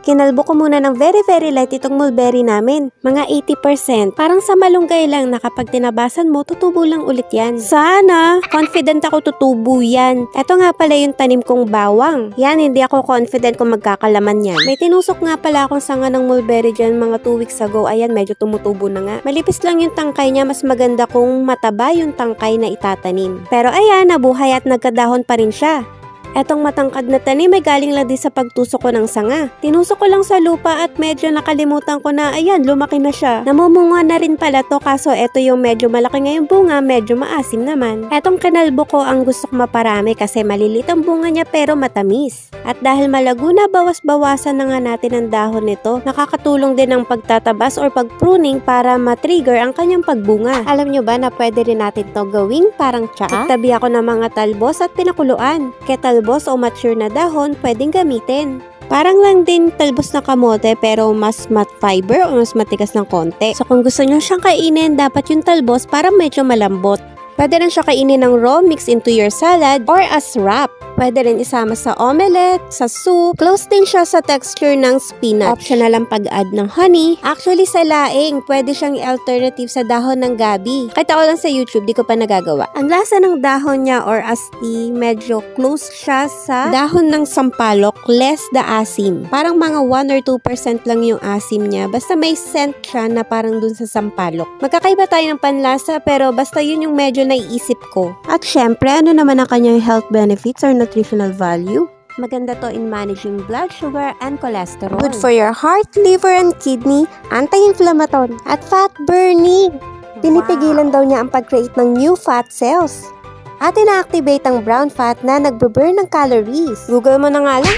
Kinalbo ko muna ng very light itong mulberry namin. Mga 80%. Parang sa malunggay lang na kapag tinabasan mo, tutubo lang ulit yan. Sana! Confident ako tutubo yan. Eto nga pala yung tanim kong bawang. Yan, hindi ako confident kung magkakalaman yan. May tinusok nga pala akong sanga ng mulberry dyan mga 2 weeks ago. Ayan, medyo tumutubo na nga. Malipis lang yung tangkay niya. Mas maganda kung mataba yung tangkay na itatanim. Pero ayan, nabuhay at nagkadahon pa rin siya. Etong matangkad na tanim ay galing lang din sa pagtusok ko ng sanga. Tinusok ko lang sa lupa at medyo nakalimutan ko na ayan, lumaki na siya. Namumunga na rin pala to kaso eto yung medyo malaki ngayong bunga, medyo maasim naman. Etong kinalbo ko ang gusto ko maparami kasi malilit ang bunga niya pero matamis. At dahil malago na, bawas-bawasan na nga natin ang dahon nito. Nakakatulong din ang pagtatabas or pagpruning para matrigger ang kanyang pagbunga. Alam nyo ba na pwede rin natin to gawing parang tsaa? Nagtabi ako ng mga talbos at pinakuluan. Talbos o mature na dahon pwedeng gamitin. Parang lang din talbos na kamote pero mas mat fiber o mas matigas ng konti. So kung gusto nyo siyang kainin, dapat yung talbos para medyo malambot. Pwede rin siya kainin ng raw, mix into your salad, or as wrap. Pwede rin isama sa omelette, sa soup. Close din siya sa texture ng spinach. Optional ang pag-add ng honey. Actually sa laing, pwede siyang alternative sa dahon ng gabi. Kita ko lang sa YouTube, di ko pa nagagawa. Ang lasa ng dahon niya or asti, medyo close siya sa dahon ng sampalok, less the asim. Parang mga 1 or 2% lang yung asim niya. Basta may scent siya na parang dun sa sampalok. Magkakaiba tayo ng panlasa pero basta yun yung medyo naiisip ko. At syempre, ano naman ang kanyang health benefits or nutritional value? Maganda to in managing blood sugar and cholesterol. Good for your heart, liver, and kidney, anti-inflammatory, at fat burning. Pinipigilan daw niya ang pag-create ng new fat cells. At ina-activate ang brown fat na nagbe-burn ng calories. Google mo na nga lang.